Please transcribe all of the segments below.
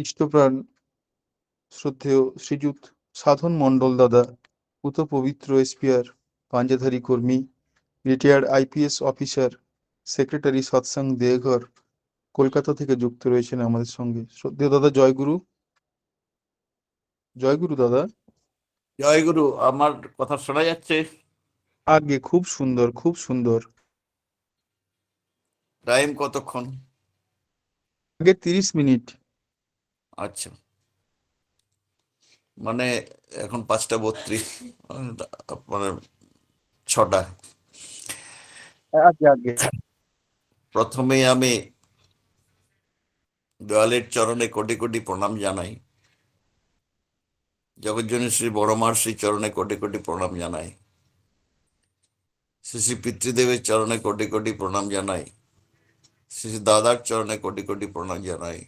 ইষ্টপ্রাণ শ্রদ্ধেয় শ্রীযুত সাধন মণ্ডল দাদা, পূত পবিত্র এসপিআর, পাঞ্জাধারী কর্মী, retired IPS officer, secretary Satsang Deoghar, Kolkata থেকে যুক্ত রয়েছেন আমাদের সঙ্গে। শ্রদ্ধেয় দাদা, জয়গুরু। জয়গুরু দাদা। জয় গুরু। আমার কথা শোনা যাচ্ছে? আগে খুব সুন্দর, খুব সুন্দর। টাইম কতক্ষণ? আগে 30 মিনিট। আচ্ছা, মানে এখন 5টা 32, মানে 6টা। আগে আগে। প্রথমেই আমি দয়ালের চরণে কোটি কোটি প্রণাম জানাই। জগজ্জননী শ্রী বড়মার শ্রী চরণে কোটি কোটি প্রণাম জানাই। শ্রী শ্রী পিতৃদেবের চরণে কোটি কোটি প্রণাম জানাই। শ্রী শ্রী দাদার চরণে কোটি কোটি প্রণাম জানাই।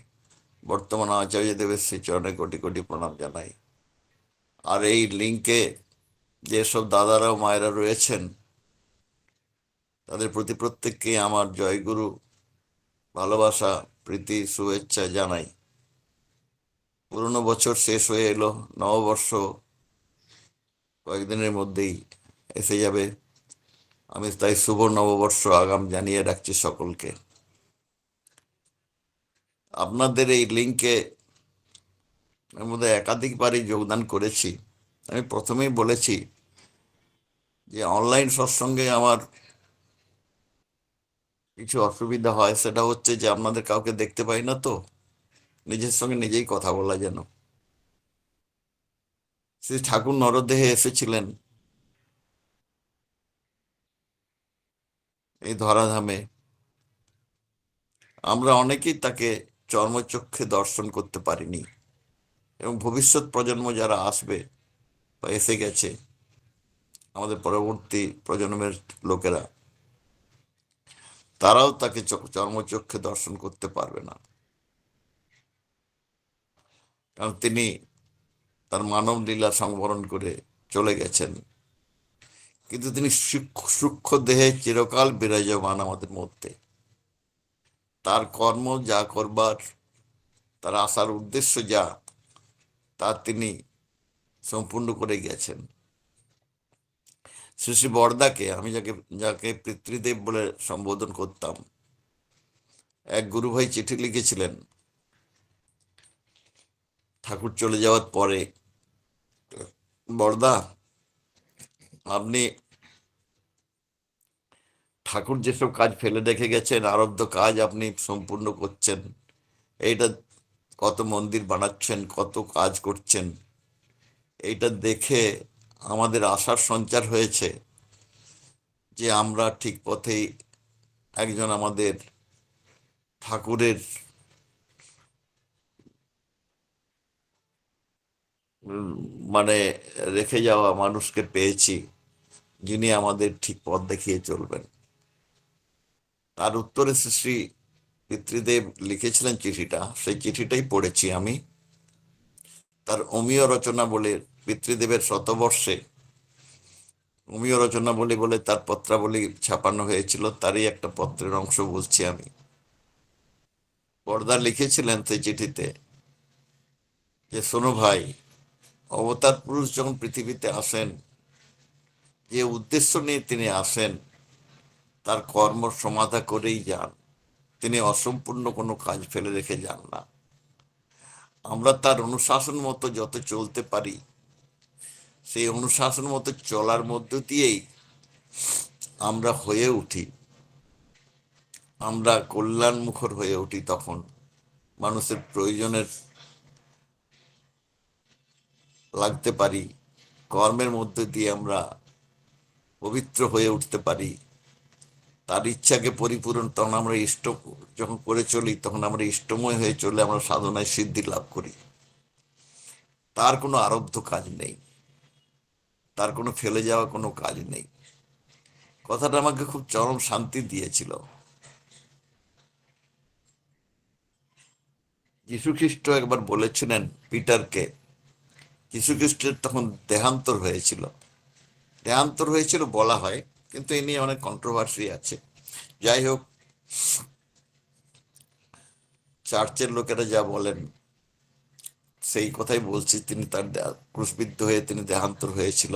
বর্তমান আচার্য দেবের শ্রী চরণে কোটি কোটি প্রণাম জানাই। আর এই লিঙ্কে যেসব দাদারা ও মায়েরা রয়েছেন, তাদের প্রতি প্রত্যেককে আমার জয়গুরু, ভালোবাসা, প্রীতি, শুভেচ্ছা জানাই। পুরনো বছর শেষ হয়ে এলো, নববর্ষ কয়েকদিনের মধ্যেই এসে যাবে। আমি তাই শুভ নববর্ষ আগাম জানিয়ে রাখছি সকলকে। আপনাদের এই লিঙ্কে এর মধ্যে একাধিকবারই যোগদান করেছি। আমি প্রথমেই বলেছি যে অনলাইন সৎসঙ্গে আমার কিছু অসুবিধা হয়, সেটা হচ্ছে যে আপনাদের কাউকে দেখতে পাই না, তো নিজের সঙ্গে নিজেই কথা বলা যেন। শ্রী ঠাকুর নরদেহে এসেছিলেন এই ধরাধামে। আমরা অনেকেই তাকে চর্মচক্ষে দর্শন করতে পারিনি, এবং ভবিষ্যৎ প্রজন্ম যারা আসবে বা এসে গেছে, আমাদের পরবর্তী প্রজন্মের লোকেরা, তারাও তাকে চর্মচক্ষে দর্শন করতে পারবে না, কারণ তিনি তার মানব লীলা সংবরণ করে চলে গেছেন। কিন্তু তিনি সূক্ষ্ম দেহে চিরকাল বিরাজমান আমাদের মধ্যে। তার কর্ম যা করবার, তার আসার উদ্দেশ্য যা, তা তিনি সম্পূর্ণ করে গেছেন। শ্রী শ্রী বরদাকে, আমি যাকে যাকে পিতৃদেব বলে সম্বোধন করতাম, এক গুরুভাই চিঠি লিখেছিলেন ঠাকুর চলে যাওয়ার পরে, বরদা, আপনি ঠাকুর যেসব কাজ ফেলে রেখে গেছেন, আরব্ধ কাজ আপনি সম্পূর্ণ করছেন। এইটা কত মন্দির বানাচ্ছেন, কত কাজ করছেন, এইটা দেখে আমাদের আশার সঞ্চার হয়েছে যে আমরা ঠিক পথেই একজন আমাদের ঠাকুরের মানে রেখে যাওয়া মানুষকে পেয়েছি, যিনি আমাদের ঠিক পথ দেখিয়ে চলবেন। তার উত্তরে শ্রী শ্রী পিতৃদেব লিখেছিলেন চিঠিটা, সেই চিঠিটাই পড়েছি আমি। তার অমীয় রচনা বলে, পিতৃদেবের শতবর্ষে অমীয় রচনা বলে বলে তার পত্রাবলী ছাপানো হয়েছিল, তারই একটা পত্রের অংশ বলছি আমি। বরদা লিখেছিলেন সেই চিঠিতে যে, শোনো ভাই, অবতার পুরুষ যখন পৃথিবীতে আসেন, যে উদ্দেশ্য নিয়ে তিনি আসেন, তার কর্ম সমাধা করেই যান। তিনি অসম্পূর্ণ কোনো কাজ ফেলে রেখে যান না। আমরা তার অনুশাসন মতো যত চলতে পারি, সেই অনুশাসন মতো চলার মধ্য দিয়েই আমরা হয়ে উঠি, আমরা কল্যাণ মুখর হয়ে উঠি। তখন মানুষের প্রয়োজনের লাগতে পারি, কর্মের মধ্যে দিয়ে আমরা পবিত্র হয়ে উঠতে পারি, তার ইচ্ছাকে পরিপূরণ। তখন আমরা ইষ্ট যখন করে চলি, তখন আমরা ইষ্টময় হয়ে চলে আমরা সাধনায় সিদ্ধি লাভ করি। তার কোনো আরব্ধ কাজ নেই, তার কোনো ফেলে যাওয়া কোনো কাজ নেই। কথাটা আমাকে খুব চরম শান্তি দিয়েছিল। যীশুখ্রিস্ট একবার বলেছিলেন পিটারকে, যীশুখ্রিস্টের তখন দেহান্তর হয়েছিল, দেহান্তর হয়েছিল বলা হয়, কিন্তু এ নিয়ে অনেক কন্ট্রোভার্সি আছে। যাই হোক, চার্চের লোকেরা যা বলেন সেই কথাই বলছি। তিনি তার ক্রুশবিদ্ধ হয়ে তিনি দেহান্তর হয়েছিল।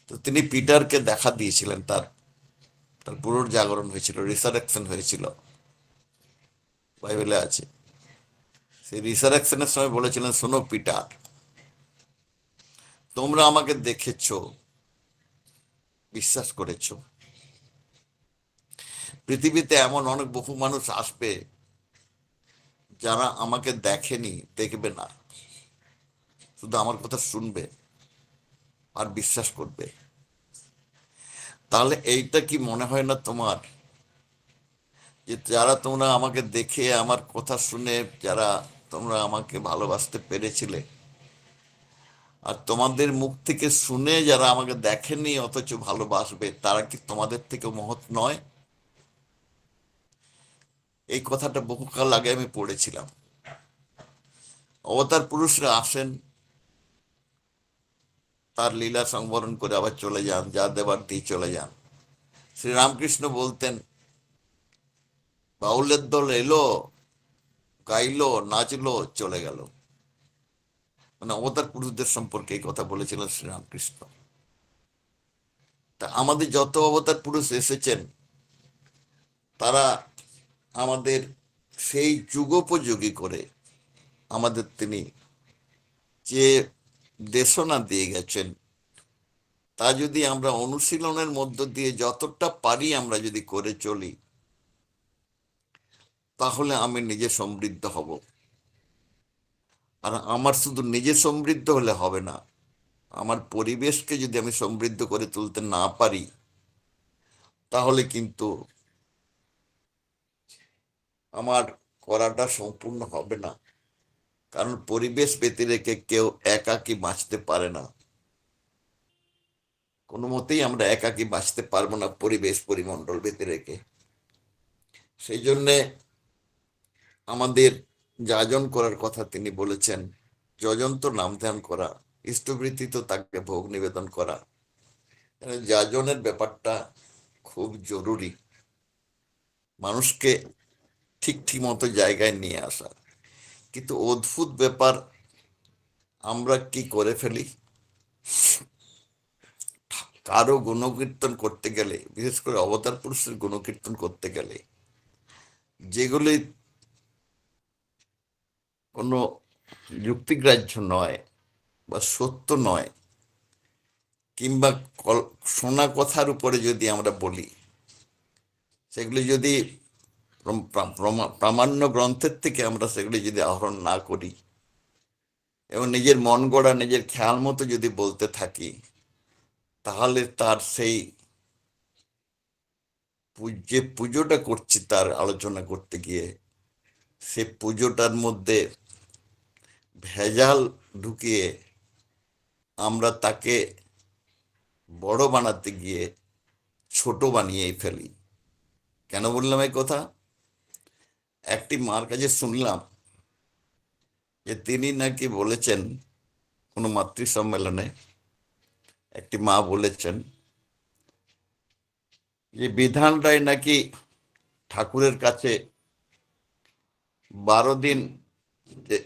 তো তিনি পিটারকে দেখা দিয়েছিলেন, তার তার পুনর্জাগরণ হয়েছিল, রিসারেকশন হয়েছিল, বাইবেলে আছে। সেই রিসারেকশনের সময় বলেছিলেন, শোনো পিটার, তোমরা আমাকে দেখেছো, বিশ্বাস করেছো। পৃথিবীতে এমন অনেক বহু মানুষ আসবে যারা আমাকে দেখেনি, দেখবে না, শুধু আমার কথা শুনবে আর বিশ্বাস করবে। তাহলে এইটা কি মনে হয় না তোমার, যে যারা তোমরা আমাকে দেখে আমার কথা শুনে যারা তোমরা আমাকে ভালোবাসতে পেরেছিলে, আর তোমাদের মুখ থেকে শুনে যারা আমাকে দেখেনি অথচ ভালোবাসবে, তারা কি তোমাদের থেকে মহৎ নয়? এই কথাটা বহুকাল আগে আমি পড়েছিলাম। অবতার পুরুষরা আসেন, তার লীলা সংবরণ করে আবার চলে যান, যা দেবার দিয়ে চলে যান। শ্রীরামকৃষ্ণ বলতেন, বাউলের দল এলো, গাইলো, নাচলো, চলে গেল। মানে অবতার পুরুষদের সম্পর্কে এই কথা বলেছিলেন শ্রীরামকৃষ্ণ। তা আমাদের যত অবতার পুরুষ এসেছেন, তারা আমাদের সেই যুগোপযোগী করে আমাদের তিনি যে দেশনা দিয়ে গেছেন, তা যদি আমরা অনুশীলনের মধ্য দিয়ে যতটা পারি আমরা যদি করে চলি, তাহলে আমি নিজে সমৃদ্ধ হব। আর আমার শুধু নিজে সমৃদ্ধ হলে হবে না, আমার পরিবেশকে যদি আমি সমৃদ্ধ করে তুলতে না পারি, তাহলে কিন্তু আমার করাটা সম্পূর্ণ হবে না। কারণ পরিবেশ ব্যতি রেখে কেউ একাকী বাঁচতে পারে না। কোনো মতেই আমরা একাকী বাঁচতে পারবো না পরিবেশ পরিমণ্ডল ব্যতি রেখে। সেই জন্যে আমাদের যাজন করার কথা তিনি বলেছেন, যজন তো নাম ধ্যান করা, ইষ্টবৃত্তি তো তাকে ভোগ নিবেদন করা। যাজনের ব্যাপারটা খুব জরুরি, মানুষকে ঠিক ঠিক মতো জায়গায় নিয়ে আসা। কিন্তু অদ্ভুত ব্যাপার, আমরা কি করে ফেলি, কারো গুণকীর্তন করতে গেলে, বিশেষ করে অবতার পুরুষের গুণকীর্তন করতে গেলে, যেগুলি কোনো যুক্তিগ্রাহ্য নয় বা সত্য নয়, কিংবা শোনা কথার উপরে যদি আমরা বলি, সেগুলি যদি প্রামাণ্য গ্রন্থের থেকে আমরা সেগুলি যদি আহরণ না করি এবং নিজের মন গড়া নিজের খেয়াল মতো যদি বলতে থাকি, তাহলে তার সেই যে পুজোটা করছি তার আলোচনা করতে গিয়ে, সে পুজোটার মধ্যে ভেজাল ঢুকিয়ে আমরা তাকে বড় বানাতে গিয়ে ছোট বানিয়েই ফেলি। কেন বললাম এই কথা? একটি মার কাছে শুনলাম যে তিনি নাকি বলেছেন কোনো মাতৃ সম্মেলনে, একটি মা বলেছেন যে বিধান রায় নাকি ঠাকুরের কাছে 12 দিন যে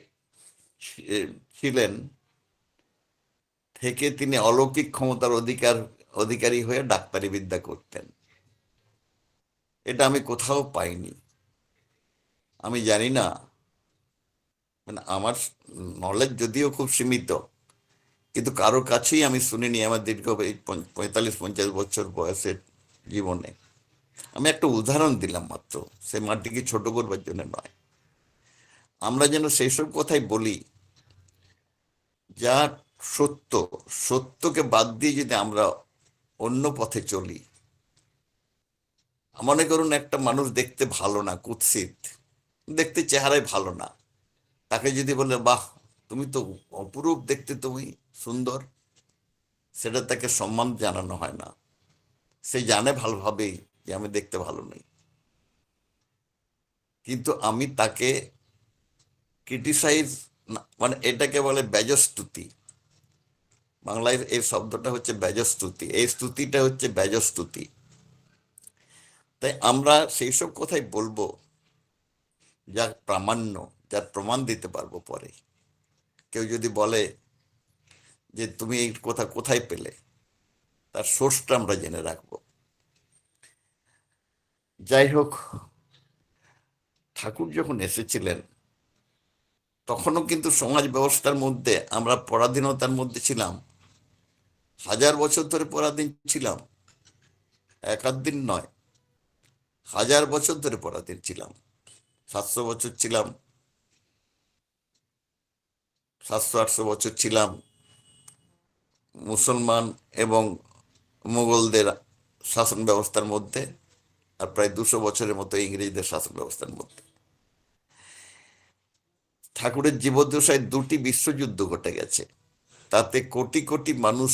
ছিলেন, থেকে তিনি অলৌকিক ক্ষমতার অধিকারী হয়ে ডাক্তারি বিদ্যা করতেন। এটা আমি কোথাও পাইনি। আমি জানি না, মানে আমার নলেজ যদিও খুব সীমিত, কিন্তু কারোর কাছেই আমি শুনিনি আমার দীর্ঘ 45-50 বছর বয়সের জীবনে। আমি একটা উদাহরণ দিলাম মাত্র, সে মাটিকে ছোট করবার জন্য নয়। আমরা যেন সেই সব কথাই বলি যা সত্য। সত্যকে বাদ দিয়ে যদি আমরা অন্য পথে চলি, মনে করুন একটা মানুষ দেখতে ভালো না, কুৎসিত, দেখতে চেহারায় ভালো না, তাকে যদি বলে, বাহ তুমি তো অপরূপ দেখতে, তুমি সুন্দর, সেটা তাকে সম্মান জানানো হয় না। সে জানে ভালোভাবেই যে আমি দেখতে ভালো নই, কিন্তু আমি তাকে ক্রিটিসাইজ, মানে এটাকে বলে ব্যাজস্তুতি। বাংলায় এই শব্দটা হচ্ছে ব্যাজস্তুতি, এই স্তুতিটা হচ্ছে ব্যাজস্তুতি। তাই আমরা সেই সব কথাই বলবো যা প্রামাণ্য, যার প্রমাণ দিতে পারবো পরে। কেউ যদি বলে যে তুমি এই কথা কোথায় পেলে, তার সোর্সটা আমরা জেনে রাখবো। যাই হোক, ঠাকুর যখন এসেছিলেন তখনও কিন্তু সমাজ ব্যবস্থার মধ্যে আমরা পরাধীনতার মধ্যে ছিলাম। 1000 বছর ধরে পরাধীন ছিলাম, এক আধ দিন নয়, 1000 বছর ধরে পরাধীন ছিলাম। 700 বছর ছিলাম, 700-800 বছর ছিলাম মুসলমান এবং মুঘলদের শাসন ব্যবস্থার মধ্যে, আর প্রায় 200 বছরের মতো ইংরেজদের শাসন ব্যবস্থার মধ্যে। ঠাকুরের জীবদ্দশায় 2টি বিশ্বযুদ্ধ ঘটে গেছে, তাতে কোটি কোটি মানুষ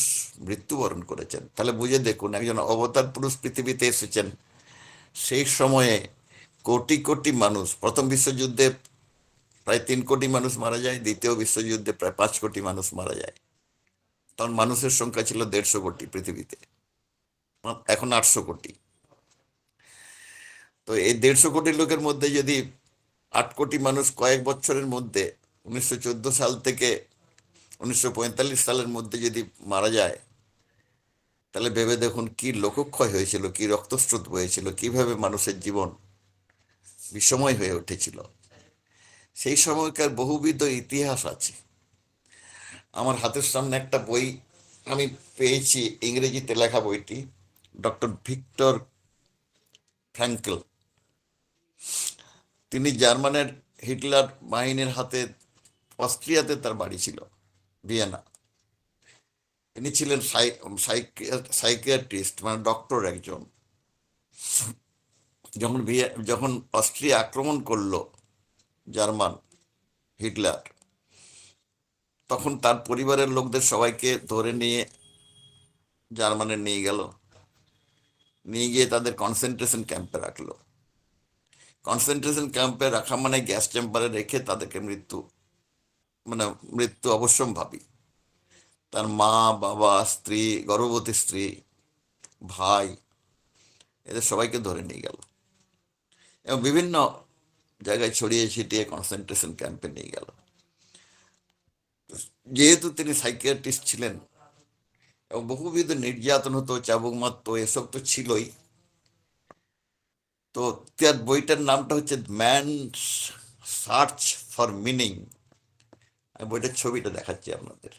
মৃত্যুবরণ করেছেন। তাহলে বুঝে দেখুন, একজন অবতার পুরুষ পৃথিবীতে এসেছেন, সেই সময়ে কোটি কোটি মানুষ, প্রথম বিশ্বযুদ্ধে প্রায় 3 কোটি মানুষ মারা যায়, দ্বিতীয় বিশ্বযুদ্ধে প্রায় 5 কোটি মানুষ মারা যায়। তখন মানুষের সংখ্যা ছিল 150 কোটি পৃথিবীতে, এখন 800 কোটি। তো এই 150 কোটি লোকের মধ্যে যদি 8 কোটি মানুষ কয়েক বছরের মধ্যে 1914 সাল থেকে 1945 সালের মধ্যে যদি মারা যায়, তাহলে ভেবে দেখুন কি লোকক্ষয় হয়েছিল, কি রক্তস্রোত বয়েছিল, কিভাবে মানুষের জীবন বিষময় হয়ে উঠেছিল। সেই সময়কার বহুবিধ ইতিহাস আছে। আমার হাতের সামনে একটা বই আমি পেয়েছি, ইংরেজিতে লেখা বইটি, ডক্টর ভিক্টর ফ্র্যাঙ্কেল। তিনি জার্মানের হিটলার বাহিনীর হাতে, অস্ট্রিয়াতে তার বাড়ি ছিল, ভিয়েনা। তিনি ছিলেন সাইকিয়াট্রিস্ট, মানে ডক্টর একজন। যখন অস্ট্রিয়া আক্রমণ করলো জার্মান, হিটলার, তখন তার পরিবারের লোকদের সবাইকে ধরে নিয়ে জার্মানে নিয়ে গেল, নিয়ে গিয়ে তাদের কনসেন্ট্রেশন ক্যাম্পে রাখলো। কনসেন্ট্রেশন ক্যাম্পে রাখা মানে গ্যাস চেম্বারে রেখে তাদেরকে মৃত্যু অবশ্যম্ভাবী। তার মা, বাবা, স্ত্রী, গর্ভবতী স্ত্রী, ভাই, এদের সবাইকে ধরে নিয়ে গেল এবং বিভিন্ন জায়গায় ছড়িয়ে ছিটিয়ে কনসেন্ট্রেশন ক্যাম্পে নিয়ে গেল। যেহেতু তিনি সাইকিয়াট্রিস্ট ছিলেন এবং বহুবিধ নির্যাতন হতো, চাবুক মারতো, এসব তো ছিলই। তো তার বইটার নামটা হচ্ছে ম্যান সার্চ ফর মিনিং। আমি বইটার ছবিটা দেখাচ্ছি আপনাদের।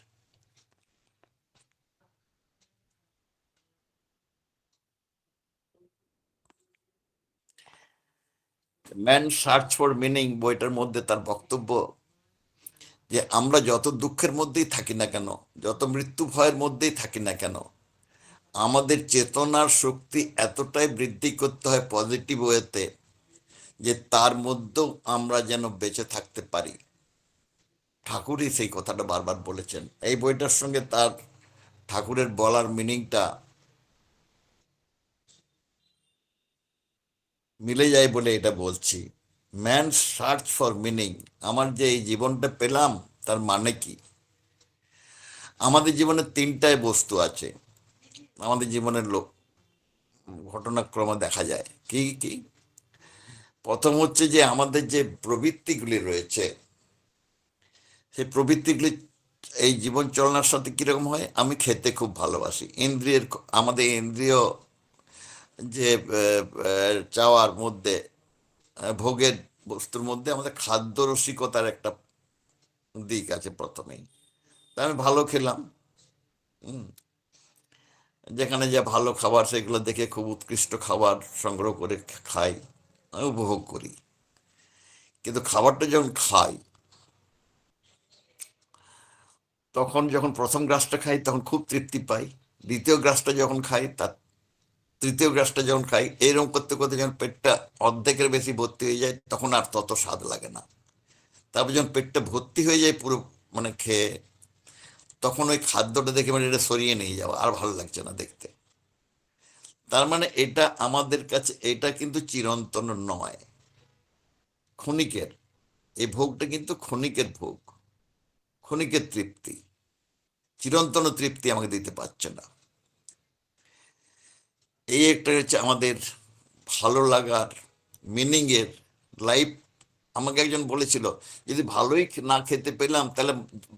ম্যান সার্চ ফর মিনিং বইটার মধ্যে তার বক্তব্য যে আমরা যত দুঃখের মধ্যেই থাকি না কেন, যত মৃত্যু ভয়ের মধ্যেই থাকি না কেন, আমাদের চেতনার শক্তি এতটাই বৃদ্ধি করতে হয় পজিটিভ ওয়েতে, যে তার মধ্যেও আমরা যেন বেঁচে থাকতে পারি। ঠাকুরই সেই কথাটা বারবার বলেছেন। এই বইটার সঙ্গে তার ঠাকুরের বলার মিনিংটা মিলে যায় বলে এটা বলছি। ম্যান সার্চ ফর মিনিং, আমার যে এই জীবনটা পেলাম তার মানে কি। আমাদের জীবনে 3টায় বস্তু আছে, আমাদের জীবনের ঘটনাক্রমে দেখা যায়। কি কি? প্রথম হচ্ছে যে আমাদের যে প্রবৃত্তিগুলি রয়েছে, সেই প্রবৃত্তিগুলি এই জীবন চলনার সাথে কিরকম হয়। আমি খেতে খুব ভালোবাসি, আমাদের ইন্দ্রিয় যে চাওয়ার মধ্যে, ভোগের বস্তুর মধ্যে আমাদের খাদ্য রসিকতার একটা দিক আছে প্রথমেই। তা আমি ভালো খেলাম, যেখানে যা ভালো খাবার সেগুলো দেখে খুব উৎকৃষ্ট খাবার সংগ্রহ করে খাই, আমি উপভোগ করি। কিন্তু খাবারটা যখন খাই, তখন যখন প্রথম গ্রাসটা খাই তখন খুব তৃপ্তি পাই। দ্বিতীয় গ্রাসটা যখন খাই, তার তৃতীয় গ্রাসটা যখন খাই, এইরকম করতে করতে যখন পেটটা অর্ধেকের বেশি ভর্তি হয়ে যায়, তখন আর তত স্বাদ লাগে না। তারপর যখন পেটটা ভর্তি হয়ে যায় পুরো, খেয়ে, তখন ওই খাদ্যটা দেখে এটা সরিয়ে নিয়ে যাওয়া, আর ভালো লাগছে না দেখতে। তার মানে এটা আমাদের কাছে, এটা কিন্তু চিরন্তন নয়, ক্ষণিকের। এই ভোগটা কিন্তু ক্ষণিকের ভোগ, ক্ষণিকের তৃপ্তি, চিরন্তন তৃপ্তি আমাকে দিতে পারছে না। এই একটা হচ্ছে আমাদের ভালো লাগার, মিনিংয়ের, লাইফ আমাকে একজন বলেছিল, যদি ভালোই না খেতে পেলাম তাহলে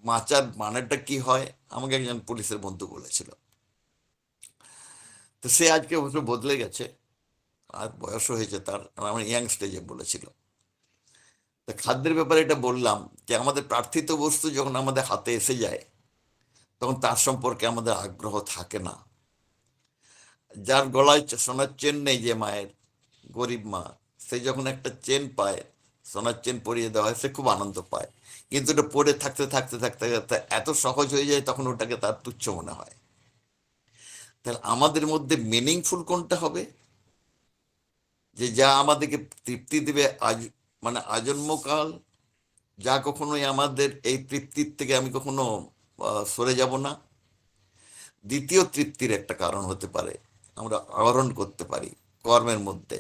বাঁচার মানেটা কি হয়, আমাকে একজন পুলিশের বন্ধু বলেছিল। তো সে আজকে অবশ্য বদলে গেছে, আর বয়সও হয়েছে তার, আর আমার ইয়াং স্টেজে বলেছিল। তা খাদ্যের ব্যাপারে এটা বললাম যে আমাদের প্রার্থিত বস্তু যখন আমাদের হাতে এসে যায় তখন তার সম্পর্কে আমাদের আগ্রহ থাকে না। যার গলায় সোনার চেন নেই, যে মায়ের, গরিব মা, সে যখন একটা চেন পায়, সোনার চেন পরিয়ে দেওয়া হয়, সে খুব আনন্দ পায়। কিন্তু এটা পরে থাকতে থাকতে থাকতে থাকতে এত সহজ হয়ে যায়, তখন ওটাকে তার তুচ্ছ মনে হয়। তাহলে আমাদের মধ্যে মিনিংফুল কোনটা হবে, যে যা আমাদেরকে তৃপ্তি দেবে আজ, মানে আজন্মকাল, যা কখনোই আমাদের এই তৃপ্তির থেকে আমি কখনো সরে যাব না। দ্বিতীয় তৃপ্তির একটা কারণ হতে পারে আমরা আহরণ করতে পারি কর্মের মধ্যে,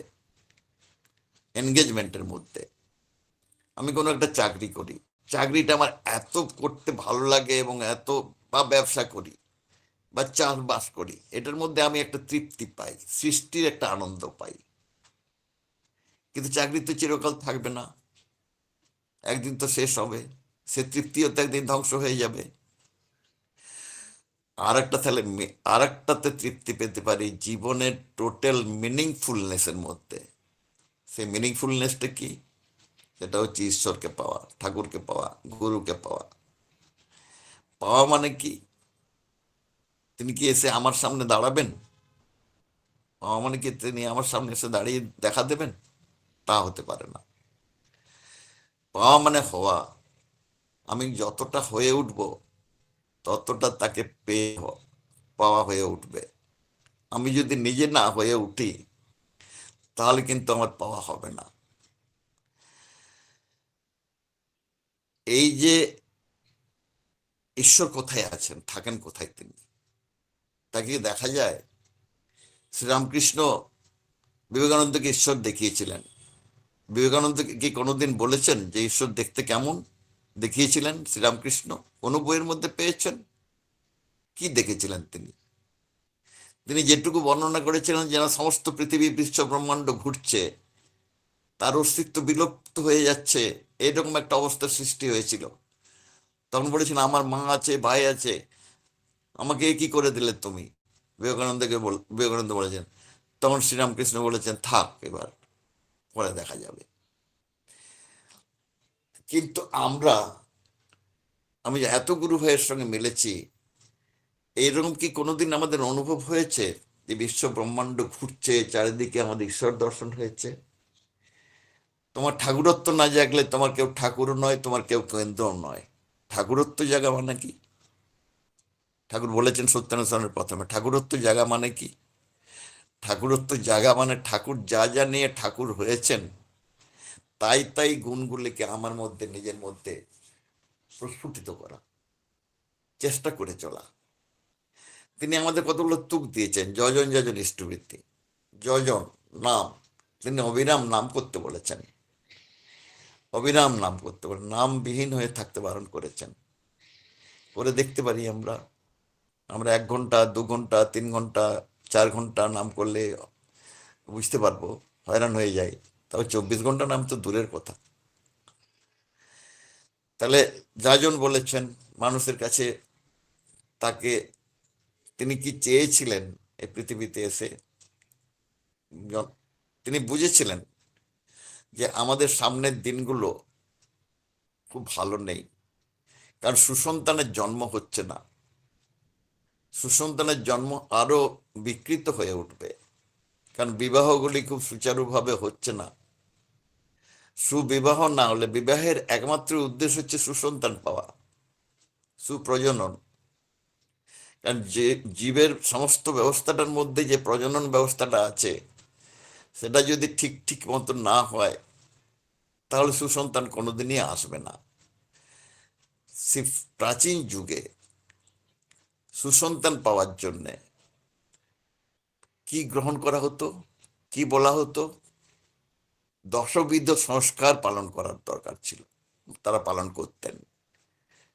এনগেজমেন্টের মধ্যে। আমি কোনো একটা চাকরি করি, চাকরিটা আমার এত করতে ভালো লাগে এবং এত, বা ব্যবসা করি বা চাষবাস করি, এটার মধ্যে আমি একটা তৃপ্তি পাই, সৃষ্টির একটা আনন্দ পাই। কিন্তু চাকরি তো চিরকাল থাকবে না, একদিন তো শেষ হবে, সে তৃপ্তিও তো একদিন ধ্বংস হয়ে যাবে। আর একটা তাহলে আর একটাতে তৃপ্তি পেতে পারি জীবনের টোটাল মিনিংফুলনেসের মধ্যে। সেই মিনিংফুলনেসটা কি? সেটা হচ্ছে ঈশ্বরকে পাওয়া, ঠাকুরকে পাওয়া, গুরুকে পাওয়া। পাওয়া মানে কি? তিনি কি এসে আমার সামনে দাঁড়াবেন? পাওয়া মানে কি তিনি আমার সামনে এসে দাঁড়িয়ে দেখা দেবেন? তা হতে পারে না। পাওয়া মানে হওয়া। আমি যতটা হয়ে উঠব ততটা তাকে পেয়ে পাওয়া হয়ে উঠবে। আমি যদি নিজে না হয়ে উঠি তাহলে কিন্তু আমার পাওয়া হবে না। এই যে ঈশ্বর কোথায় আছেন, থাকেন কোথায় তিনি, তাকে দেখা যায়? শ্রীরামকৃষ্ণ বিবেকানন্দকে ঈশ্বর দেখিয়েছিলেন। বিবেকানন্দ কি কোনোদিন বলেছেন যে ঈশ্বর দেখতে কেমন? দেখিয়েছিলেন শ্রীরামকৃষ্ণ? কোনো বইয়ের মধ্যে পেয়েছেন? কি দেখেছিলেন তিনি? তিনি যেটুকু বর্ণনা করেছিলেন যেন সমস্ত পৃথিবী, বিশ্ব ব্রহ্মাণ্ড ঘুরছে, তার অস্তিত্ব বিলুপ্ত হয়ে যাচ্ছে, এরকম একটা অবস্থার সৃষ্টি হয়েছিল। তখন বলেছেন আমার মা আছে, ভাই আছে, আমাকে এ কি করে দিলে তুমি? বিবেকানন্দ বলেছেন। তখন শ্রীরামকৃষ্ণ বলেছেন থাক, এবার পরে দেখা যাবে। কিন্তু আমি যে এত গুরু ভাইয়ের সঙ্গে মিলেছি, এইরকম কি কোনোদিন আমাদের অনুভব হয়েছে যে বিশ্ব ব্রহ্মাণ্ড ঘুরছে, চারিদিকে আমাদের ঈশ্বর দর্শন হয়েছে? তোমার ঠাকুরত্ব না জাগলে তোমার কেউ ঠাকুরও নয়, তোমার কেউ কেন্দ্রও নয়। ঠাকুরত্ব জাগা মানে কি? ঠাকুর বলেছেন সত্যানুসরণের প্রথমে, ঠাকুরত্ব জাগা মানে কি? ঠাকুরত্ব জাগা মানে ঠাকুর যা যা নিয়ে ঠাকুর হয়েছেন তাই তাই গুণগুলিকে আমার মধ্যে, নিজের মধ্যে প্রস্ফুটিত করা, চেষ্টা করে চলা। তিনি আমাদের কতগুলো তুক দিয়েছেন, যজন যজন ইষ্টবৃত্তি, যজন নাম, তিনি অবিরাম নাম করতে বলেছেন, অবিরাম নাম করতে বলেন, নামবিহীন হয়ে থাকতে বারণ করেছেন। করে দেখতে পারি আমরা। আমরা 1 ঘন্টা, 2 ঘন্টা, 3 ঘন্টা, 4 ঘন্টা নাম করলে বুঝতে পারবো, হয়রান হয়ে যায়। তবে 24 ঘন্টা নাম তো দূরের কথা। তাহলে যাজন বলেছেন মানুষের কাছে, তাকে, তিনি কি চেয়েছিলেন এই পৃথিবীতে এসে? তিনি বুঝেছিলেন যে আমাদের সামনের দিনগুলো খুব ভালো নেই, কারণ সুসন্তানের জন্ম হচ্ছে না। সুসন্তানের জন্ম আরো বিকৃত হয়ে উঠবে, কারণ বিবাহগুলি খুব সুচারুভাবে হচ্ছে না। সুবিবাহ না হলে, বিবাহের একমাত্র উদ্দেশ্য হচ্ছে সুসন্তান পাওয়া, সুপ্রজনন। কারণ যে জীবের সমস্ত ব্যবস্থাটার মধ্যে যে প্রজনন ব্যবস্থাটা আছে, সেটা যদি ঠিক ঠিক মতো না হয় তাহলে সুসন্তান কোনোদিনই আসবে না। প্রাচীন যুগে সুসন্তান পাওয়ার জন্যে কি গ্রহণ করা হতো, কি বলা হতো? দশবিধ সংস্কার পালন করার দরকার ছিল, তারা পালন করতেন।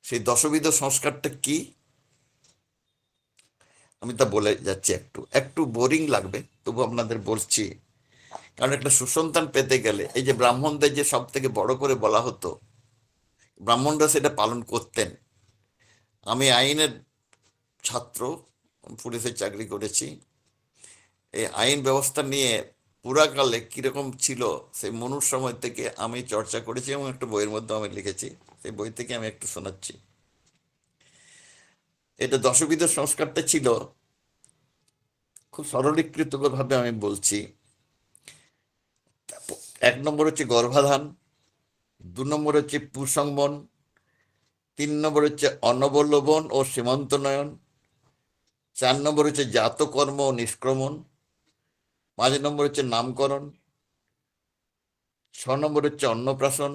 সেই দশবিধ সংস্কারটা কি? আমি তা বলে যাচ্ছি, একটু একটু বোরিং লাগবে, তবু আপনাদের বলছি। কারণ একটা সুসন্তান পেতে গেলে এই যে ব্রাহ্মণদের যে সব থেকে বড় করে বলা হতো, ব্রাহ্মণরা সেটা পালন করতেন। আমি আইনের ছাত্র, পুলিশের চাকরি করেছি। এই আইন ব্যবস্থা নিয়ে পুরাকালে কিরকম ছিল সেই মনুর সময় থেকে আমি চর্চা করেছি এবং একটা বইয়ের মধ্যে আমি লিখেছি। সেই বই থেকে আমি একটু শোনাচ্ছি। এটা দশবিধ সংস্কারটা ছিল, খুব সরলীকৃত ভাবে আমি বলছি। 1 নম্বর হচ্ছে গর্ভাধান, 2 নম্বর হচ্ছে পুসংবন, 3 নম্বর হচ্ছে অন্নবল্লবন ও সীমন্তনয়ন, 4 নম্বর হচ্ছে জাতকর্ম ও নিষ্ক্রমণ, 5 নম্বর হচ্ছে নামকরণ, 6 নম্বর হচ্ছে অন্নপ্রাশন,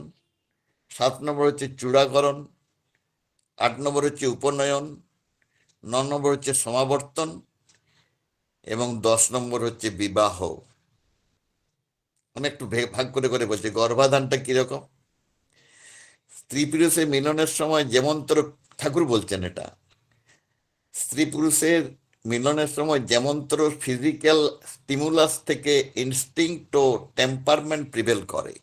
7 নম্বর হচ্ছে চূড়াকরণ, 8 নম্বর হচ্ছে উপনয়ন, 9 নম্বর হচ্ছে সমাবর্তন এবং 10 নম্বর হচ্ছে বিবাহ। আমি একটু ভাগ করে করে বলছি। গর্ভাধানটা কিরকম? স্ত্রী পুরুষের মিলনের সময় যেমনতর, ঠাকুর বলছেন এটা, স্ত্রী পুরুষের মিলনের সময় যেমনতর ফিজিক্যাল স্টিমুলাস থেকে ইনস্টিংক্ট ও টেম্পারমেন্ট প্রিভেল করে।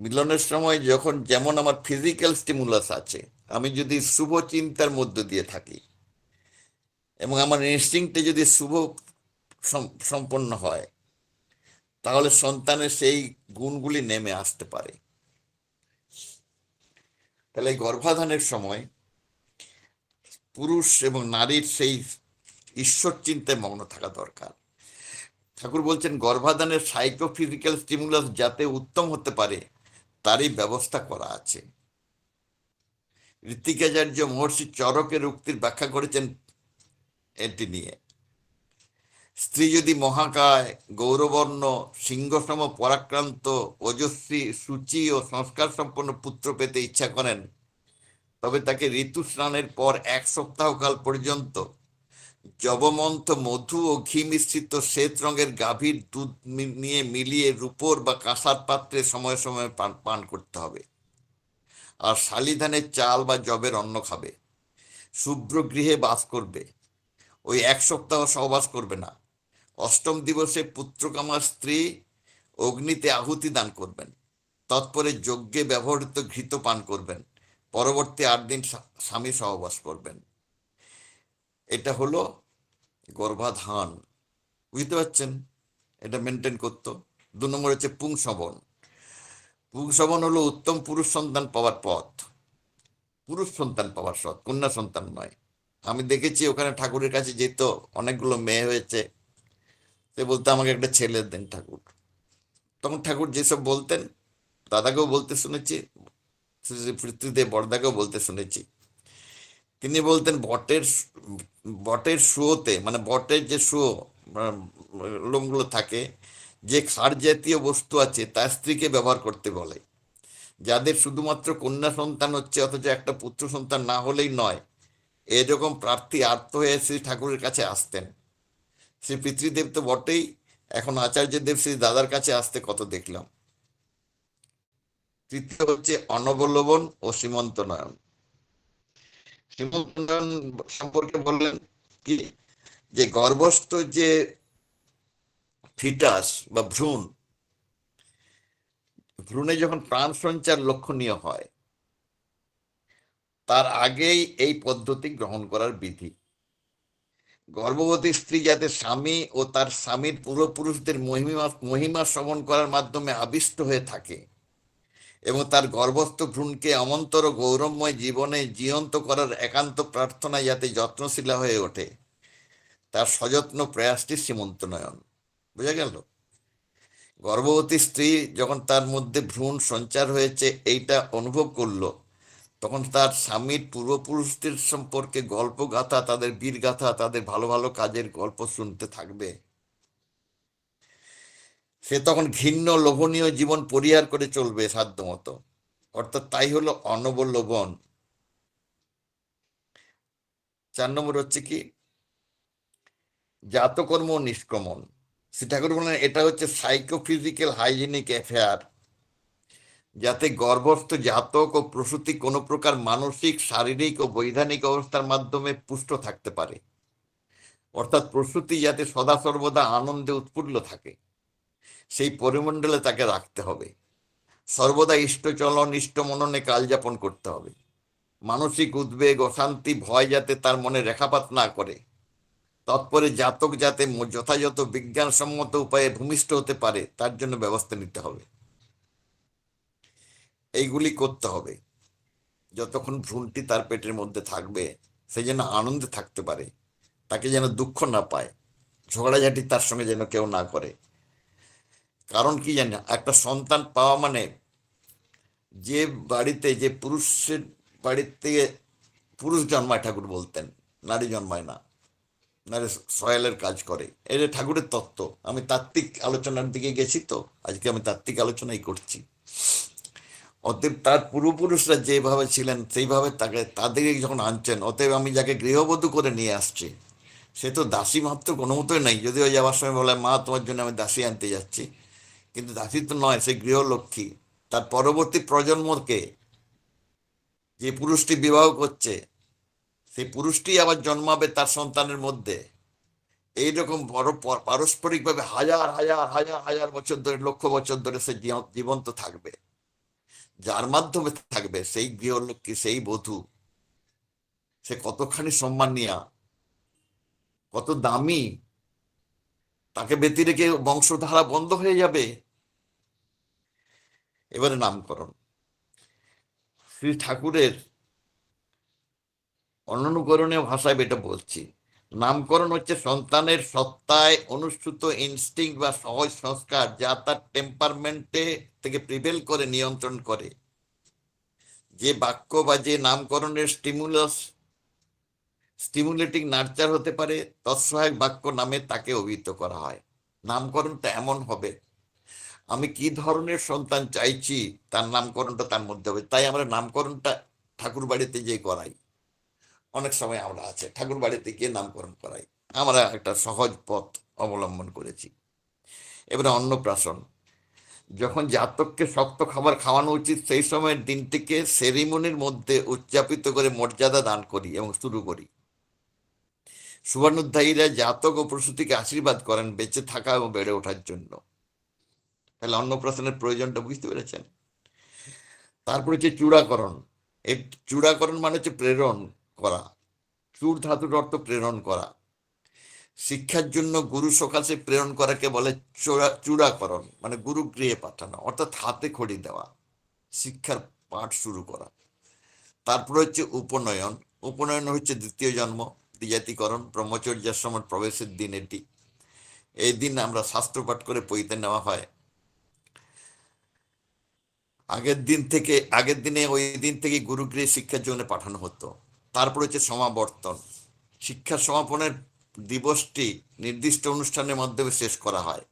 মিলনের সময় যখন যেমন আমার ফিজিক্যাল স্টিমুলাস আছে, আমি যদি শুভ চিন্তার মধ্য দিয়ে থাকি এবং আমার ইনস্টিংক্টে যদি শুভ সম্পন্ন হয়, তাহলে সন্তানের সেই গুণগুলি নেমে আসতে পারে। তাহলে এই গর্ভাধানের সময় পুরুষ এবং নারীর সেই ঈশ্বর চিন্তায় মগ্ন থাকা দরকার। ঠাকুর বলছেন গর্ভাধানের সাইকোফিজিক্যাল স্টিমুলাস যাতে উত্তম হতে পারে তারই ব্যবস্থা করা আছে। ঋত্বিকাচার্য মহর্ষি চরকের উক্তির ব্যাখ্যা করেছেন এটি নিয়ে। স্ত্রী যদি মহাকায়, গৌরবর্ণ, সিংহসম পরাক্রান্ত, ওজস্বী, সূচি ও সংস্কার সম্পন্ন পুত্র পেতে ইচ্ছা করেন, তবে তাকে ঋতু স্নানের পর 1 সপ্তাহ কাল পর্যন্ত জবমন্থ মধু ও ঘি মিশ্রিত শ্বেত রঙের গাভীর দুধ নিয়ে মিলিয়ে রূপোর বা কাঁসার পাত্রে সময়ে সময়ে পান করতে হবে। আর শালিধানের চাল বা জবের অন্ন খাবে। শুভ্র গৃহে বাস করবে। ওই 1 সপ্তাহ সহবাস করবে না। অষ্টম দিবসে পুত্রকামা স্ত্রী অগ্নিতে আহুতি দান করবেন। তৎপরে যজ্ঞে ব্যবহৃত ঘৃত পান করবেন। পরবর্তী 8 দিন স্বামী সহবাস করবেন। এটা হলো গর্ভাধান। বুঝতে পারছেন? এটা মেনটেন করতো। 2 নম্বর হচ্ছে পুংসবন। পুংসবন হলো উত্তম পুরুষ সন্তান পাওয়ার পথ। পুরুষ সন্তান পাওয়ার পথ, কন্যা সন্তান নয়। আমি দেখেছি ওখানে ঠাকুরের কাছে যেত, অনেকগুলো মেয়ে হয়েছে, সে বলতো আমাকে একটা ছেলে দেন ঠাকুর। তখন ঠাকুর যেসব বলতেন, দাদাকেও বলতে শুনেছি, পৃথ্বীদেব বড়দাকেও বলতে শুনেছি। তিনি বলতেন বটের বটের শুয়োতে, মানে বটের যে শুয়ো লোমগুলো থাকে, যে ক্ষার জাতীয় বস্তু আছে তার স্ত্রীকে ব্যবহার করতে বলে। যাদের শুধুমাত্র কন্যা সন্তান হচ্ছে অথচ একটা পুত্র সন্তান না হলেই নয়, এরকম প্রার্থী আর্ত হয়ে শ্রী ঠাকুরের কাছে আসতেন। শ্রী পিতৃদেব তো বটেই, এখন আচার্য দেব শ্রী দাদার কাছে আসতে কত দেখলাম। তৃতীয় হচ্ছে অনবলবন ও সীমন্তনয়ন। সীমন্তনয়ন সম্পর্কে বললেন কি, যে গর্ভস্থ যে ফিটাস বা ভ্রূণ, ভ্রূণে যখন প্রাণ সঞ্চার লক্ষণীয় হয়, তার আগেই এই পদ্ধতি গ্রহণ করার বিধি। গর্ভবতী স্ত্রী যাতে স্বামী ও তার স্বামীর পূর্বপুরুষদের মহিমা মহিমা শ্রবণ করার মাধ্যমে আবিষ্ট হয়ে থাকে এবং তার গর্ভস্থ ভ্রূণকে অমন্তর গৌরবময় জীবনে জীবন্ত করার একান্ত প্রার্থনায় যাতে যত্নশীলা হয়ে ওঠে, তার সযত্ন প্রয়াসটি সীমন্তনয়ন। বোঝা গেল? গর্ভবতী স্ত্রী যখন তার মধ্যে ভ্রূণ সঞ্চার হয়েছে এইটা অনুভব করলো, তখন তার স্বামীর পূর্বপুরুষদের সম্পর্কে গল্প গাথা, তাদের বীর গাথা, তাদের ভালো ভালো কাজের গল্প শুনতে থাকবে। সে তখন ঘৃণ্য লোভনীয় জীবন পরিহার করে চলবে সাধ্যমতো। অর্থাৎ তাই হলো অনবলবন। 4 নম্বর হচ্ছে কি, জাতকর্ম নিষ্ক্রমণ। শ্রী ঠাকুর বলেন এটা হচ্ছে সাইকোফিজিক্যাল হাইজিনিক অ্যাফেয়ার, যাতে গর্ভস্থ জাতক ও প্রসূতি কোনো প্রকার মানসিক, শারীরিক ও বৈধানিক অবস্থার মাধ্যমে পুষ্ট থাকতে পারে। অর্থাৎ প্রসূতি যাতে সদা সর্বদা আনন্দে উৎফুল্ল থাকে সেই পরিমণ্ডলে তাকে রাখতে হবে। সর্বদা ইষ্টচলন ইষ্ট মননে কালযাপন করতে হবে। মানসিক উদ্বেগ অশান্তি ভয় যাতে তার মনে রেখাপাত না করে, তৎপরে জাতক যাতে যথাযথ বিজ্ঞানসম্মত উপায়ে ভূমিষ্ঠ হতে পারে তার জন্য ব্যবস্থা নিতে হবে। এইগুলি করতে হবে। যতক্ষণ ভ্রূণটি তার পেটের মধ্যে থাকবে সে যেন আনন্দে থাকতে পারে, তাকে যেন দুঃখ না পায়, ঝগড়াঝাটি তার সঙ্গে যেন কেউ না করে। কারণ কি জানি, একটা সন্তান পাওয়া মানে, যে বাড়িতে যে পুরুষের বাড়িতে পুরুষ জন্মায় ঠাকুর বলতেন, নারী জন্মায় না, নারী সয়ালের কাজ করে, এটা ঠাকুরের তত্ত্ব। আমি তাত্ত্বিক আলোচনার দিকে গেছি, তো আজকে আমি তাত্ত্বিক আলোচনাই করছি। অতএব তার পূর্বপুরুষরা যেভাবে ছিলেন সেইভাবে তাদেরকে যখন আনছেন, অতএব আমি যাকে গৃহবধূ করে নিয়ে আসছি সে তো দাসী মাত্র কোনো মতোই নাই। যদিও যাওয়ার সময় বলে, মা তোমার জন্য আমি দাসী আনতে যাচ্ছি, কিন্তু দাসী তো নয়, সে গৃহলক্ষ্মী। তার পরবর্তী প্রজন্মকে যে পুরুষটি বিবাহ করছে সেই পুরুষটি আবার জন্মাবে তার সন্তানের মধ্যে। এইরকম বড় পারস্পরিকভাবে হাজার হাজার হাজার হাজার বছর ধরে, লক্ষ বছর ধরে সে জীবন্ত থাকবে। যার মাধ্যমে থাকবে সেই গৃহলক্ষ্মী, সেই বধূ, সে কতখানি সম্মানীয়া, কত দামি, তাকে ব্যতি রেখে বংশধারা বন্ধ হয়ে যাবে। এবারে নামকরণ। শ্রী ঠাকুরের অননুকরণীয় ভাষায় এটা বলছি। নামকরণ হচ্ছে সন্তানের সত্তায় অনুসৃত ইনস্টিংক্ট বা সহজ সংস্কার, যা তার টেম্পারমেন্টে থেকে প্রিভেল করে, নিয়ন্ত্রণ করে। যে বাক্য বা যে নামকরণের স্টিমুলেটিং নার্চার হতে পারে, তৎসহায়ক বাক্য নামে তাকে অভিহিত করা হয়। নামকরণটা এমন হবে, আমি কি ধরনের সন্তান চাইছি তার নামকরণটা তার মধ্যে হবে। তাই আমরা নামকরণটা ঠাকুর বাড়িতে যেয়ে করাই। অনেক সময় আমরা আছে ঠাকুর বাড়িতে গিয়ে নামকরণ করাই, আমরা একটা সহজ পথ অবলম্বন করেছি। এবারে অন্নপ্রাশন। যখন জাতককে শক্ত খাবার খাওয়ানো উচিত সেই সময়ের দিনটিকে সেরিমনির মধ্যে উদযাপিত করে মর্যাদা দান করি এবং শুরু করি। শুভানুধ্যায়ীরা জাতক ও প্রসূতিকে আশীর্বাদ করেন বেঁচে থাকা এবং বেড়ে ওঠার জন্য। তাহলে অন্নপ্রাশনের প্রয়োজনটা বুঝতে পেরেছেন। তারপর হচ্ছে চূড়াকরণ। এই চূড়াকরণ মানে হচ্ছে প্রেরণ করা। চূড় ধাতুর অর্থ প্রেরণ করা। শিক্ষার জন্য গুরু সকাশে প্রেরণ করাকে বলে চূড়াকরণ, মানে গুরু গৃহে পাঠানো, অর্থাৎ হাতে খড়ি দেওয়া, শিক্ষার পাঠ শুরু করা। তারপর হচ্ছে উপনয়ন। উপনয়ন হচ্ছে দ্বিতীয় জন্ম, দ্বিজাতিকরণ, ব্রহ্মচর্যার সময় প্রবেশের দিন এটি। এই দিন আমরা শাস্ত্র পাঠ করে পইতে নেওয়া হয়। আগের দিনে ওই দিন থেকে গুরুগৃহে শিক্ষার জন্য পাঠানো হতো। তারপর হচ্ছে সমাবর্তন। শিক্ষার সমাপনের দিবসটি নির্দিষ্ট অনুষ্ঠানের মাধ্যমে শেষ করা হয়।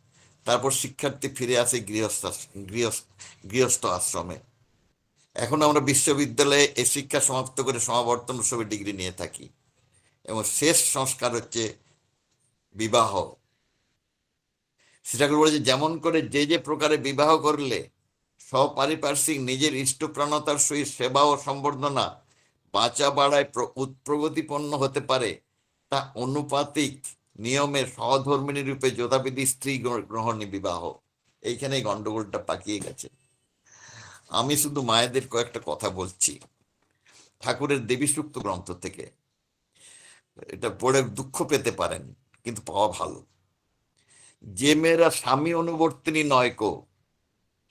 তারপর শিক্ষার্থী ফিরে আসে গৃহস্থ আশ্রমে। এখন আমরা বিশ্ববিদ্যালয়ে এই শিক্ষা সমাপ্ত করে সমাবর্তন উৎসবে ডিগ্রি নিয়ে থাকি। এবং শেষ সংস্কার হচ্ছে বিবাহ। সেটা করে বলেছে, যেমন করে যে যে প্রকারে বিবাহ করলে সপারিপার্শ্বিক নিজের ইষ্টপ্রাণতার সহিত সেবা ও সম্বর্ধনা বাঁচা বাড়ায় প্রগতিপন্ন হতে পারে, তা অনুপাতিক নিয়মে সহধর্মিণী রূপে যথাবিধি স্ত্রী গ্রহণী বিবাহ। এইখানে গন্ডগোলটা পাকিয়ে গেছে। আমি শুধু মায়েদের কয়েকটা কথা বলছি ঠাকুরের দেবী সূক্ত গ্রন্থ থেকে। এটা পড়ে দুঃখ পেতে পারেন, কিন্তু পাওয়া ভালো। যে মেয়েরা স্বামী অনুবর্তিনী নয় কো,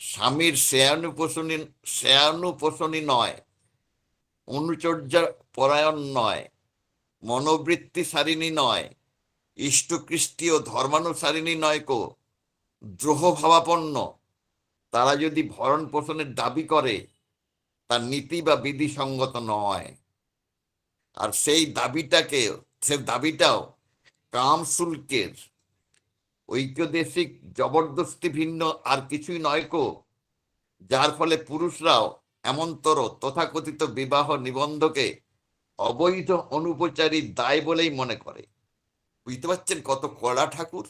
স্বামীর শেয়ানুপোষণী নয়, অনুচর্যা পরায়ণ নয়, মনোবৃত্তি সারিণী নয়, ইষ্টখ্রিস্টীয় ধর্মানুসারিণী নয় কো, দ্রোহ ভাবাপন্ন, তারা যদি ভরণ পোষণের দাবি করে তার নীতি বা বিধি সঙ্গত নয়। আর সেই দাবিটাও কাম শুল্কের ঐক্যদেশিক জবরদস্তি ভিন্ন আর কিছুই নয় কো, যার ফলে পুরুষরাও এমনতর তথাকথিত বিবাহ নিবন্ধকে অবৈধ অনুপচারী দায় বলেই মনে করে। বুঝতে পারছেন কত কড়া ঠাকুর,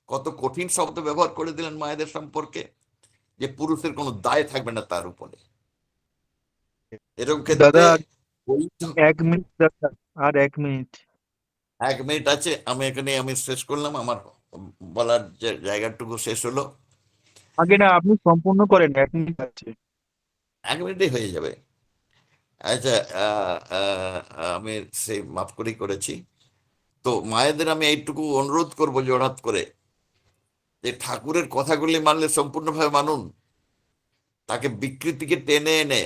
কত কঠিন শব্দ ব্যবহার করে দিলেন মায়েদের সম্পর্কে, যে পুরুষের কোনো দায় থাকবে না তার উপরে। এরকম ক্ষেত্রে দাদা, বৈধ 1 মিনিট দাদা, আর 1 মিনিট। 1 মিনিট আছে, আমি শেষ করলাম আমার বলার যে জায়গাটুকু শেষ হলো। আগে না, আপনি সম্পূর্ণ করেন, 1 মিনিট আছে। 1 মিনিটে হয়ে যাবে। আচ্ছা, আমি সেই মাপ করেই করেছি। তো মায়েদের আমি এইটুকু অনুরোধ করবো জোড়হাত করে, যে ঠাকুরের কথাগুলি মানলে সম্পূর্ণভাবে মানুন, তাকে বিকৃতিকে টেনে এনে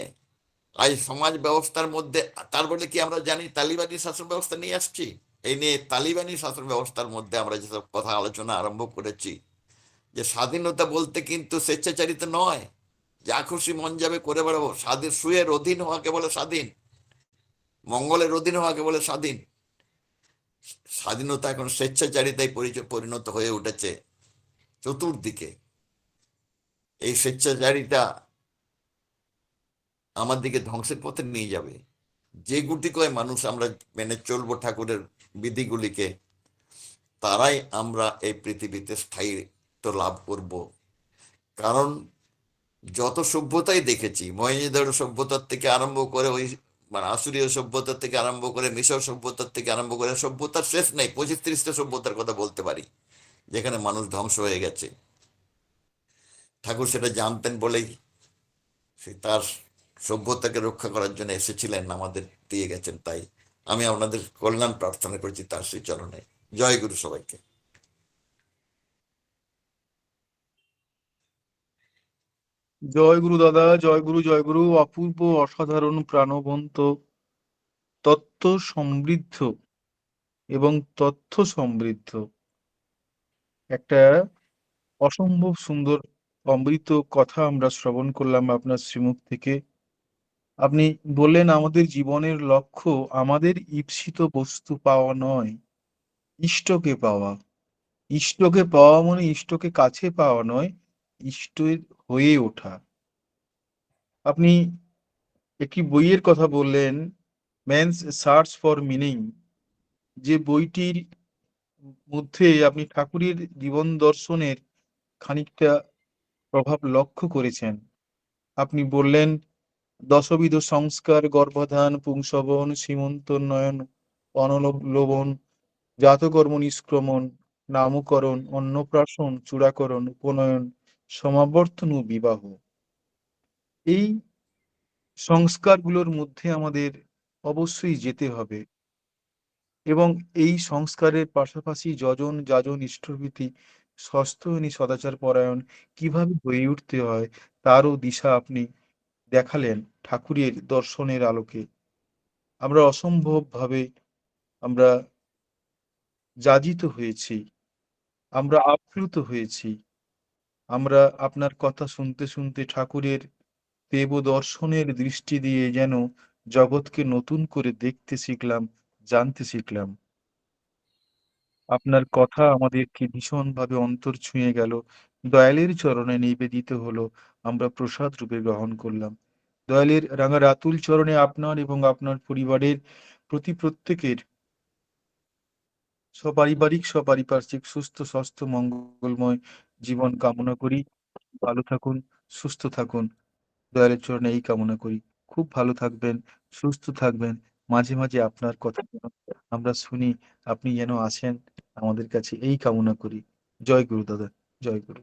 আজ সমাজ ব্যবস্থার মধ্যে, তার বলে কি আমরা জানি তালিবানি শাসন ব্যবস্থা নিয়ে আসছি? এই নিয়ে তালিবানি শাসন ব্যবস্থার মধ্যে আমরা যেসব কথা আলোচনা আরম্ভ করেছি, যে স্বাধীনতা বলতে কিন্তু স্বেচ্ছাচারিতা নয়, যা খুশি মন যাবে করে বেড়াবো, স্বাধীন সুয়ের অধীন হওয়াকে বলে স্বাধীন, মঙ্গলের অধীন হওয়াকে বলে স্বাধীন। স্বাধীনতা এখন স্বেচ্ছাচারিতায় পরিণত হয়ে উঠেছে চতুর্দিকে। এই স্বেচ্ছাচারিতা আমার দিকে ধ্বংসের পথে নিয়ে যাবে। যে গুটি কয় মানুষ আমরা মেনে চলবো ঠাকুরের বিধিগুলিকে, তারাই আমরা এই পৃথিবীতে স্থায়িত্ব লাভ করব। কারণ যত সভ্যতাই দেখেছি, মহেঞ্জোদারো সভ্যতার থেকে আরম্ভ করে ওই মানে আসুরীয় সভ্যতার থেকে আরম্ভ করে মিশর সভ্যতার থেকে আরম্ভ করে, সভ্যতার শেষ নেই, 25-30টা সভ্যতার কথা বলতে পারি যেখানে মানুষ ধ্বংস হয়ে গেছে। ঠাকুর সেটা জানতেন বলেই সে তার সভ্যতাকে রক্ষা করার জন্য এসেছিলেন, আমাদের দিয়ে গেছেন। তাই আমি আপনাদের কল্যাণ প্রার্থনা করছি তার শ্রী চরণে। জয় গুরু সবাইকে। জয় গুরু দাদা, জয় গুরু, জয় গুরু। অপূর্ব, অসাধারণ, প্রাণবন্ত, তত্ত্ব সমৃদ্ধ এবং তথ্য সমৃদ্ধ একটা অসম্ভব সুন্দর অমৃত কথা আমরা শ্রবণ করলাম আপনার শ্রীমুখ থেকে। আপনি বললেন আমাদের জীবনের লক্ষ্য আমাদের ঈপ্সিত বস্তু পাওয়া নয়, ইষ্টকে পাওয়া। ইষ্টকে পাওয়া মানে ইষ্টকে কাছে পাওয়া নয়, ইষ্টের হয়ে ওঠা। আপনি একটি বইয়ের কথা বললেন, ম্যানস সার্চ ফর মিনিং, যে বইটির মধ্যে আপনি ঠাকুরের জীবন দর্শনের খানিকটা প্রভাব লক্ষ্য করেছেন। আপনি বললেন দশবিধ সংস্কার, গর্ভধান, পুংসবন, সীমন্তোন্নয়ন, অনলোবন, জাতকর্ম নিষ্ক্রমণ, নামকরণ, অন্নপ্রাশন, চূড়াকরণ, উপনয়ন, সমাবর্তন ও বিবাহ। এই সংস্কারগুলোর মধ্যে আমাদের অবশ্যই যেতে হবে, এবং এই সংস্কারের পাশাপাশি যজন যাজন ইষ্টভীতি, স্বস্থয়নী সদাচার পরায়ণ কিভাবে হয়ে উঠতে হয় তারও দিশা আপনি দেখালেন ঠাকুরের দর্শনের আলোকে। আমরা অসম্ভবভাবে আমরা যাজিত হয়েছি, আমরা আপ্লুত হয়েছি। আমরা আপনার কথা শুনতে শুনতে ঠাকুরের দেব দর্শনের দৃষ্টি দিয়ে যেন জগৎকে নতুন করে দেখতে শিখলাম, জানতে শিখলাম। আপনার কথা আমাদেরকে ভীষণভাবে অন্তর ছুঁয়ে গেল, দয়ালের চরণে নিবেদিত হলো, আমরা প্রসাদ রূপে গ্রহণ করলাম। দয়ালের রাঙা রাতুল চরণে আপনার এবং আপনার পরিবারের প্রতি প্রত্যেকের সপারিবারিক সপারিপার্শ্বিক সুস্থ স্বাস্থ্য মঙ্গলময় জীবন কামনা করি। ভালো থাকুন, সুস্থ থাকুন, দয়ালের চরণে এই কামনা করি। খুব ভালো থাকবেন, সুস্থ থাকবেন। মাঝে মাঝে আপনার কথা যেন আমরা শুনি, আপনি যেন আসেন আমাদের কাছে, এই কামনা করি। জয় গুরু দাদা, জয় গুরু।